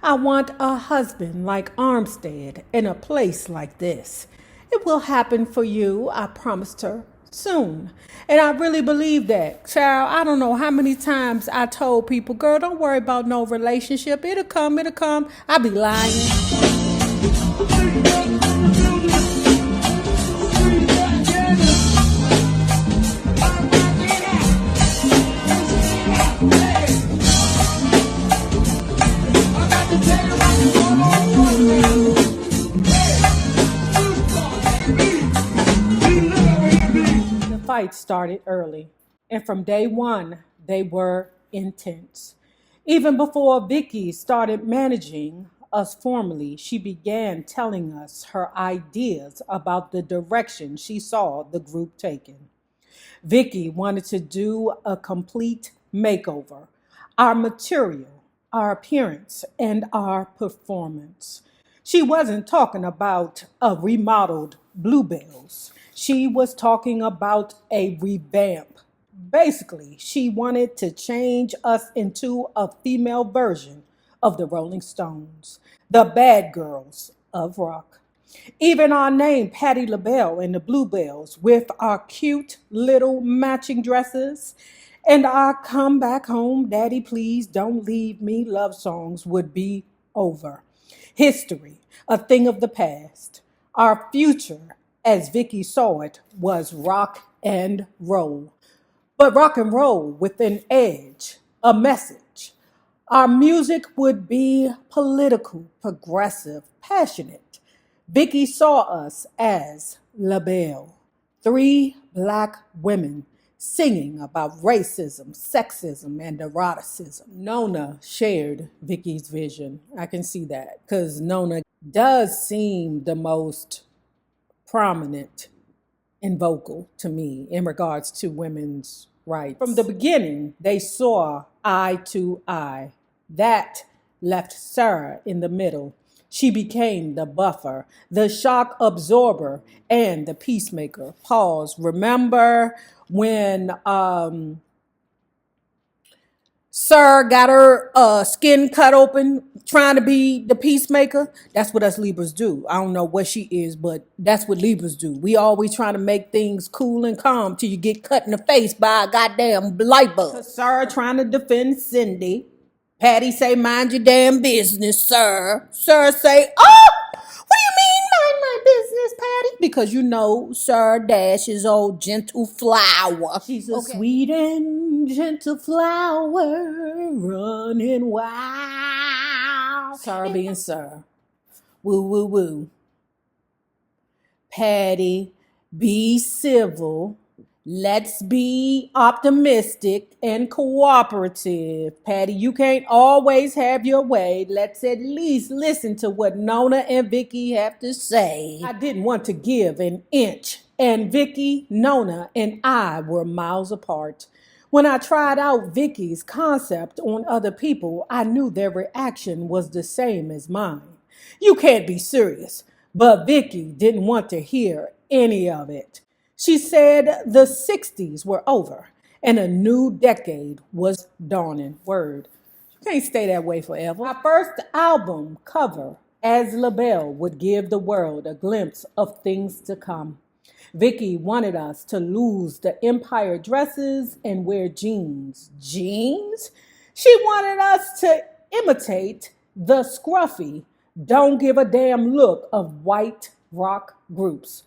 I want a husband like Armstead in a place like this. It will happen for you, I promised her, soon. And I really believe that. Child, I don't know how many times I told people, girl, don't worry about no relationship. It'll come, it'll come. I be lying. The fight started early, and from day one, they were intense. Even before Vicki started managing us formally, she began telling us her ideas about the direction she saw the group taking. Vicki wanted to do a complete makeover, our material, our appearance, and our performance. She wasn't talking about a remodeled Bluebells. She was talking about a revamp. Basically, she wanted to change us into a female version of the Rolling Stones, the bad girls of rock. Even our name, Patti LaBelle and the Bluebells, with our cute little matching dresses and our come back home, daddy, please don't leave me love songs would be over. History, a thing of the past. Our future, as Vicki saw it, was rock and roll. But rock and roll with an edge, a message. Our music would be political, progressive, passionate. Vicki saw us as LaBelle, three black women singing about racism, sexism, and eroticism. Nona shared Vicki's vision. I can see that because Nona does seem the most prominent and vocal to me in regards to women's rights. From the beginning, they saw eye to eye. That left Sarah in the middle. She became the buffer, the shock absorber, and the peacemaker. Pause. Remember when Sir got her skin cut open trying to be the peacemaker? That's what us Libras do. I don't know what she is, but that's what Libras do. We always trying to make things cool and calm till you get cut in the face by a goddamn light bulb. Sir trying to defend Cindy. Patti say, mind your damn business, sir. Sir say, oh, what do you mean, mind my business, Patti? Because you know, Sir Dash is old gentle flower. She's a sweet and gentle flower running wild. Sir being Sir. Woo, woo, woo. Patti, be civil. Let's be optimistic and cooperative. Patti, you can't always have your way. Let's at least listen to what Nona and Vicki have to say. I didn't want to give an inch, and Vicki, Nona, and I were miles apart. When I tried out Vicki's concept on other people, I knew their reaction was the same as mine. You can't be serious. But Vicki didn't want to hear any of it. She said the 60s were over and a new decade was dawning. Word. You can't stay that way forever. Our first album cover as LaBelle would give the world a glimpse of things to come. Vicki wanted us to lose the empire dresses and wear jeans. Jeans? She wanted us to imitate the scruffy, don't give a damn look of white rock groups.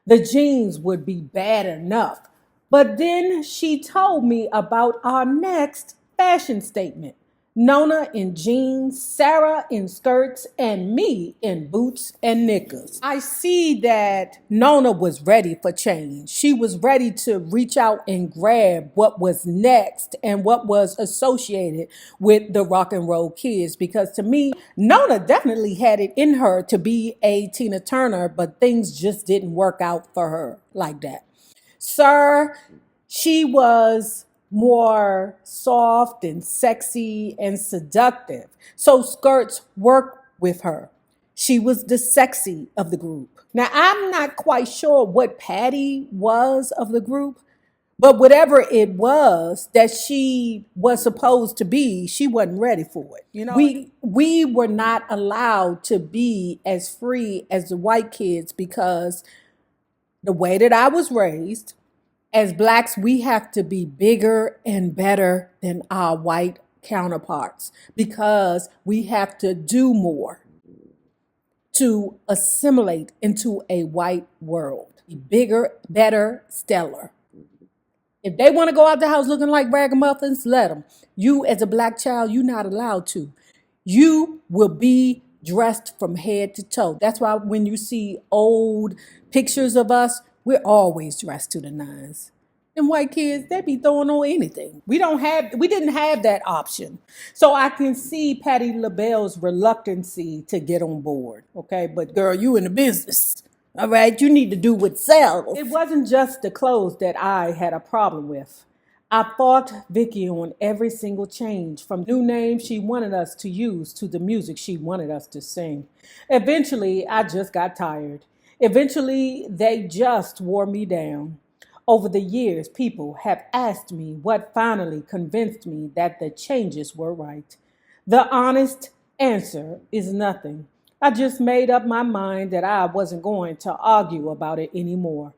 The jeans would be bad enough. But then she told me about our next fashion statement. Nona in jeans, Sarah in skirts, and me in boots and knickers. I see that Nona was ready for change. She was ready to reach out and grab what was next and what was associated with the rock and roll kids. Because to me, Nona definitely had it in her to be a Tina Turner, but things just didn't work out for her like that. Sir, she was more soft and sexy and seductive. So skirts worked with her. She was the sexy of the group. Now, I'm not quite sure what Patti was of the group, But whatever it was that she was supposed to be, she wasn't ready for it. We were not allowed to be as free as the white kids because the way that I was raised, as blacks, we have to be bigger and better than our white counterparts because we have to do more to assimilate into a white world. Be bigger, better, stellar. If they want to go out the house looking like ragamuffins, let them. You, as a black child, you're not allowed to. You will be dressed from head to toe. That's why when you see old pictures of us, we're always dressed to the nines. Them white kids, they be throwing on anything. We didn't have that option. So I can see Patti LaBelle's reluctancy to get on board. Okay, but girl, you in the business. All right, you need to do what sells. It wasn't just the clothes that I had a problem with. I fought Vicki on every single change, from new names she wanted us to use to the music she wanted us to sing. Eventually, I just got tired. Eventually, they just wore me down. Over the years, people have asked me what finally convinced me that the changes were right. The honest answer is nothing. I just made up my mind that I wasn't going to argue about it anymore.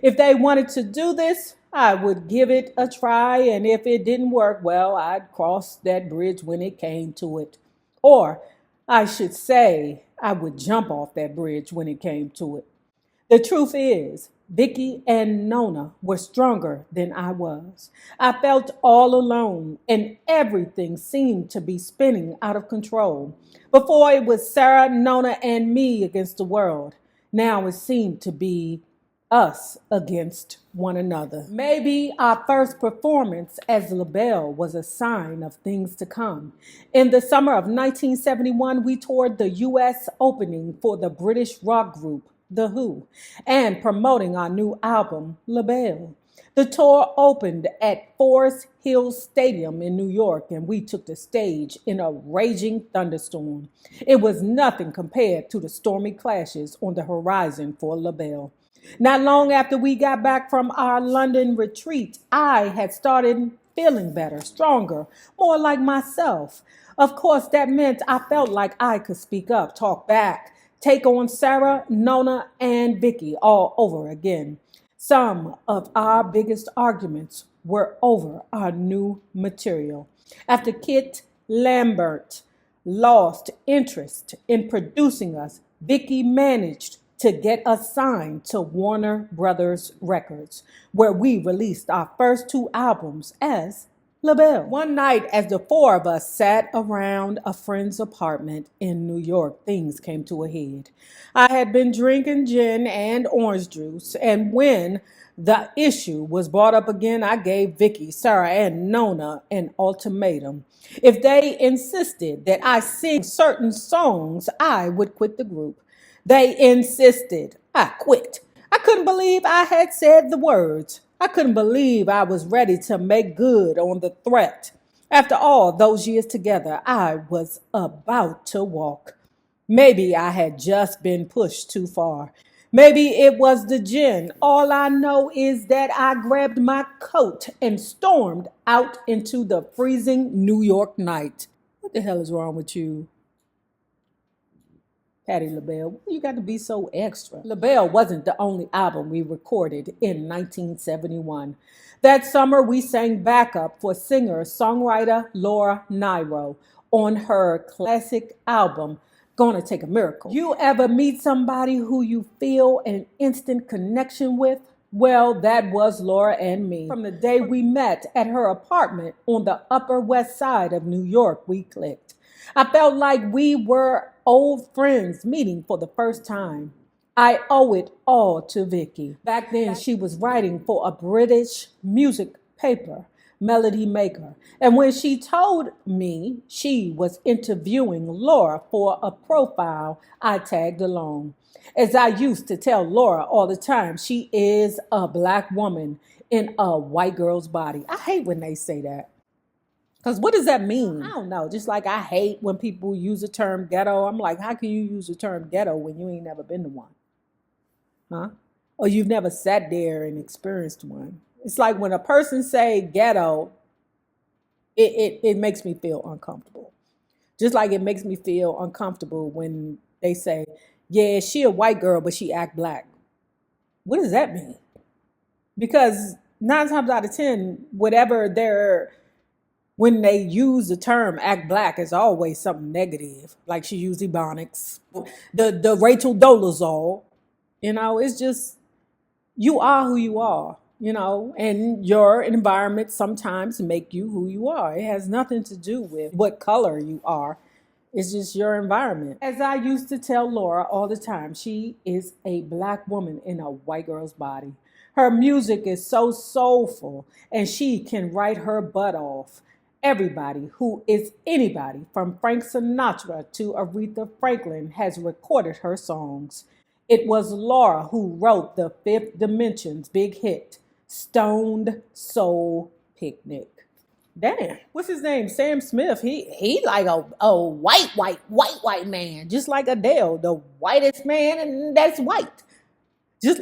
If they wanted to do this, I would give it a try, and if it didn't work, well, I'd cross that bridge when it came to it. Or I should say, I would jump off that bridge when it came to it. The truth is, Vicki and Nona were stronger than I was. I felt all alone, and everything seemed to be spinning out of control. Before it was Sarah, Nona, and me against the world. Now it seemed to be us against one another. Maybe our first performance as LaBelle was a sign of things to come. In the summer of 1971, we toured the U.S. opening for the British rock group The Who, and promoting our new album, LaBelle. The tour opened at Forest Hills Stadium in New York, and we took the stage in a raging thunderstorm. It was nothing compared to the stormy clashes on the horizon for LaBelle. Not long after we got back from our London retreat, I had started feeling better, stronger, more like myself. Of course, that meant I felt like I could speak up, talk back, take on Sarah, Nona, and Vicki all over again. Some of our biggest arguments were over our new material. After Kit Lambert lost interest in producing us, Vicki managed to get us signed to Warner Brothers Records, where we released our first two albums as LaBelle. One night, as the four of us sat around a friend's apartment in New York, things came to a head. I had been drinking gin and orange juice, and when the issue was brought up again, I gave Vicki, Sarah, and Nona an ultimatum. If they insisted that I sing certain songs, I would quit the group. They insisted. I quit. I couldn't believe I had said the words. I couldn't believe I was ready to make good on the threat. After all those years together, I was about to walk. Maybe I had just been pushed too far. Maybe it was the gin. All I know is that I grabbed my coat and stormed out into the freezing New York night. What the hell is wrong with you, Patti LaBelle? You got to be so extra. LaBelle wasn't the only album we recorded in 1971. That summer, we sang backup for singer-songwriter Laura Nyro on her classic album, Gonna Take a Miracle. You ever meet somebody who you feel an instant connection with? Well, that was Laura and me. From the day we met at her apartment on the Upper West Side of New York, we clicked. I felt like we were old friends meeting for the first time. I owe it all to Vicki. Back then, she was writing for a British music paper, Melody Maker. And when she told me she was interviewing Laura for a profile, I tagged along. As I used to tell Laura all the time, she is a black woman in a white girl's body. I hate when they say that. Because what does that mean? I don't know. Just like I hate when people use the term ghetto. I'm like, how can you use the term ghetto when you ain't never been to one? Huh? Or you've never sat there and experienced one? It's like when a person say ghetto, it makes me feel uncomfortable. Just like it makes me feel uncomfortable when they say, yeah, she a white girl, but she act black. What does that mean? Because 9 times out of 10, whatever they're when they use the term act black, it's always something negative. Like she used ebonics, the Rachel Dolezal. It's just you are who you are, and your environment sometimes make you who you are. It has nothing to do with what color you are. It's just your environment. As I used to tell Laura all the time, she is a black woman in a white girl's body. Her music is so soulful and she can write her butt off. Everybody who is anybody, from Frank Sinatra to Aretha Franklin, has recorded her songs. It was Laura who wrote the Fifth Dimension's big hit, Stoned Soul Picnic. Damn, what's his name? Sam Smith. He like a white man, just like Adele, the whitest man, and that's white.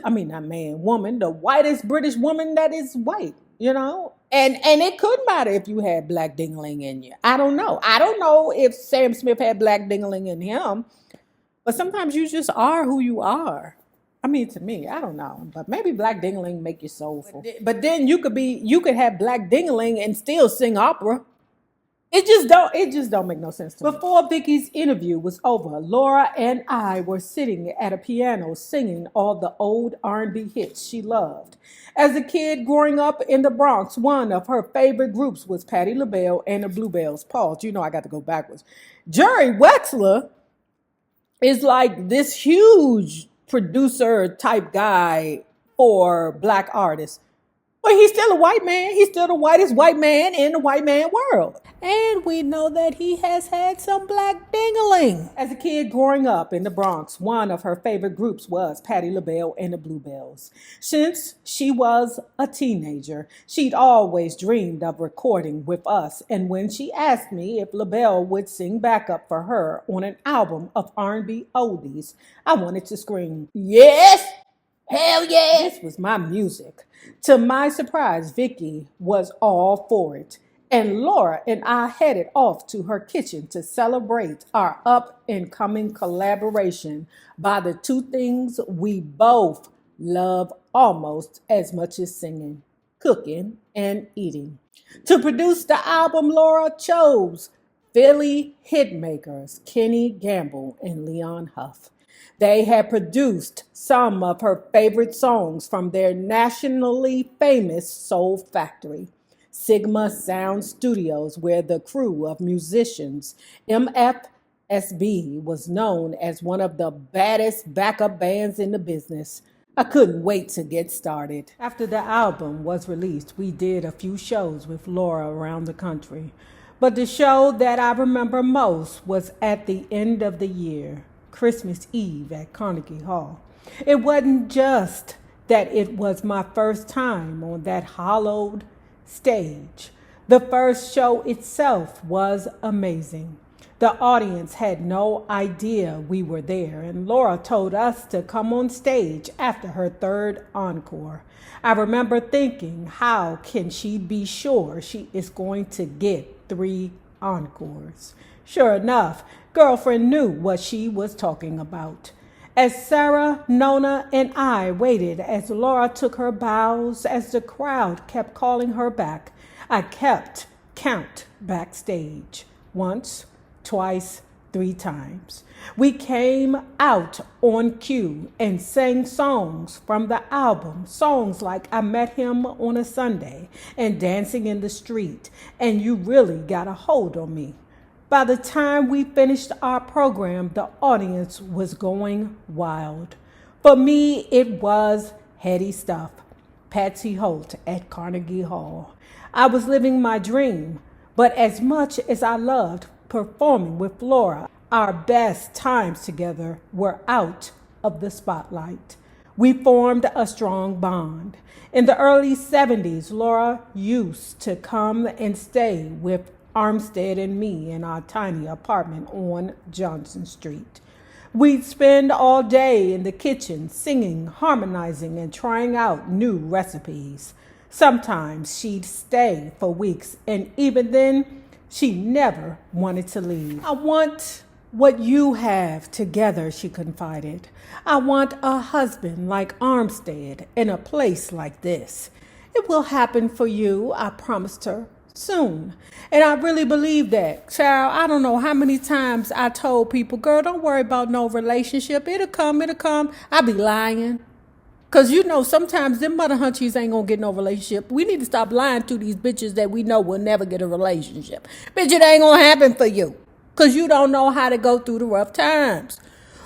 I mean, not man, woman, the whitest British woman that is white. And it could matter if you had black dingling in you. I don't know. I don't know if Sam Smith had black dingling in him, but sometimes you just are who you are. I mean, to me, I don't know, but maybe black dingling make you soulful. But then you could have black dingling and still sing opera. It just don't make no sense to me. Before Vicki's interview was over, Laura and I were sitting at a piano singing all the old R&B hits she loved. As a kid growing up in the Bronx, one of her favorite groups was Patti LaBelle and the Bluebells. Pause, I got to go backwards. Jerry Wexler is like this huge producer type guy for black artists. But he's still a white man. He's still the whitest white man in the white man world. And we know that he has had some black dingling. As a kid growing up in the Bronx, one of her favorite groups was Patti LaBelle and the Bluebells. Since she was a teenager, she'd always dreamed of recording with us. And when she asked me if LaBelle would sing backup for her on an album of R&B oldies, I wanted to scream, yes! Hell yeah! This was my music. To my surprise, Vicki was all for it. And Laura and I headed off to her kitchen to celebrate our up-and-coming collaboration by the two things we both love almost as much as singing, cooking, and eating. To produce the album, Laura chose Philly hitmakers Kenny Gamble and Leon Huff. They had produced some of her favorite songs from their nationally famous Soul Factory, Sigma Sound Studios, where the crew of musicians, MFSB, was known as one of the baddest backup bands in the business. I couldn't wait to get started. After the album was released, we did a few shows with Laura around the country. But the show that I remember most was at the end of the year, Christmas Eve at Carnegie Hall. It wasn't just that it was my first time on that hallowed stage. The first show itself was amazing. The audience had no idea we were there, and Laura told us to come on stage after her third encore. I remember thinking, how can she be sure she is going to get 3 encores? Sure enough, girlfriend knew what she was talking about. As Sarah, Nona, and I waited as Laura took her bows, as the crowd kept calling her back, I kept count backstage. Once, twice, 3 times. We came out on cue and sang songs from the album, songs like I Met Him on a Sunday and Dancing in the Street, and You Really Got a Hold on Me. By the time we finished our program, the audience was going wild. For me, it was heady stuff. Patsy Holt at Carnegie Hall. I was living my dream, but as much as I loved performing with Laura, our best times together were out of the spotlight. We formed a strong bond. In the early 70s, Laura used to come and stay with Armstead and me in our tiny apartment on Johnson Street. We'd spend all day in the kitchen singing, harmonizing, and trying out new recipes. Sometimes she'd stay for weeks, and even then, she never wanted to leave. I want what you have together, she confided. I want a husband like Armstead in a place like this. It will happen for you, I promised her, soon. And I really believe that. Child, I don't know how many times I told people, girl, don't worry about no relationship. It'll come, it'll come. I be lying. Because you know, sometimes them mother hunchies ain't gonna get no relationship. We need to stop lying to these bitches that we know will never get a relationship. Bitch, it ain't gonna happen for you. Because you don't know how to go through the rough times.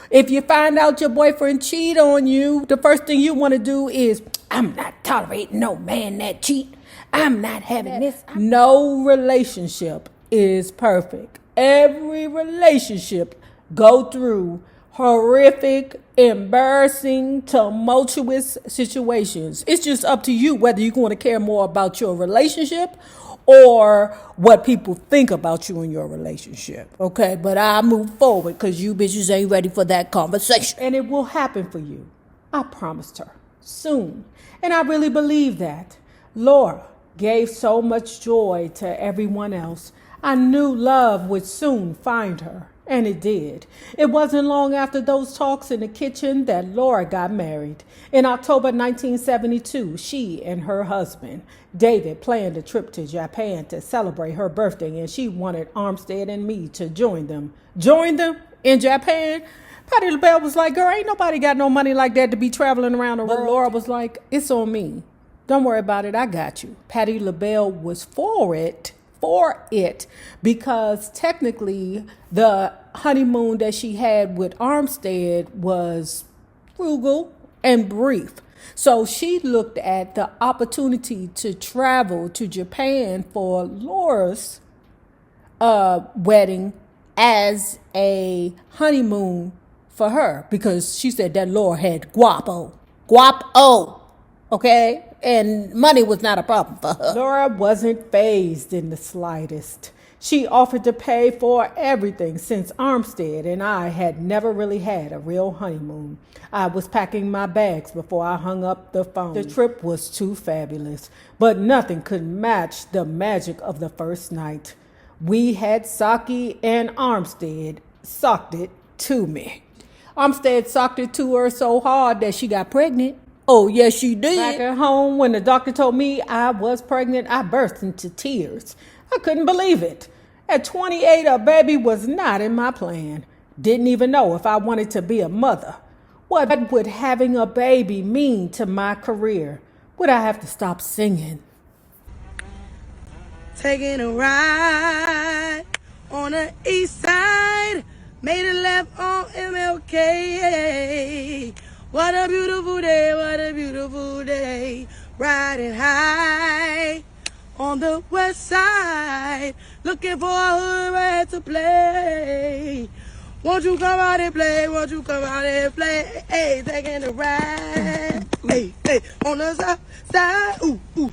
If you find out your boyfriend cheat on you, the first thing you want to do is, I'm not tolerating no man that cheat. I'm not having this. No relationship is perfect. Every relationship go through horrific, embarrassing, tumultuous situations. It's just up to you whether you want to care more about your relationship or what people think about you in your relationship. Okay, but I move forward because you bitches ain't ready for that conversation. And it will happen for you. I promised her. Soon. And I really believe that. Laura gave so much joy to everyone else. I knew love would soon find her. And it did. It wasn't long after those talks in the kitchen that Laura got married. In October 1972, she and her husband, David, planned a trip to Japan to celebrate her birthday, and she wanted Armstead and me to join them. Join them in Japan? Patti LaBelle was like, girl, ain't nobody got no money like that to be traveling around the world. But Laura was like, it's on me. Don't worry about it. I got you. Patti LaBelle was for it because technically the honeymoon that she had with Armstead was frugal and brief. So she looked at the opportunity to travel to Japan for Laura's wedding as a honeymoon for her because she said that Laura had guapo, okay? And money was not a problem for her. Laura wasn't fazed in the slightest. She offered to pay for everything since Armstead and I had never really had a real honeymoon. I was packing my bags before I hung up the phone. The trip was too fabulous, but nothing could match the magic of the first night. We had sake and Armstead socked it to me. Armstead socked it to her so hard that she got pregnant. Oh, yes, she did. Back at home, when the doctor told me I was pregnant, I burst into tears. I couldn't believe it. At 28, a baby was not in my plan. Didn't even know if I wanted to be a mother. What would having a baby mean to my career? Would I have to stop singing? Taking a ride on the east side, made a left on MLK. What a beautiful day, what a beautiful day. Riding high on the west side, looking for a hood rat to play. Won't you come out and play, won't you come out and play? Hey, taking a ride, hey, hey, on the south side, ooh, ooh,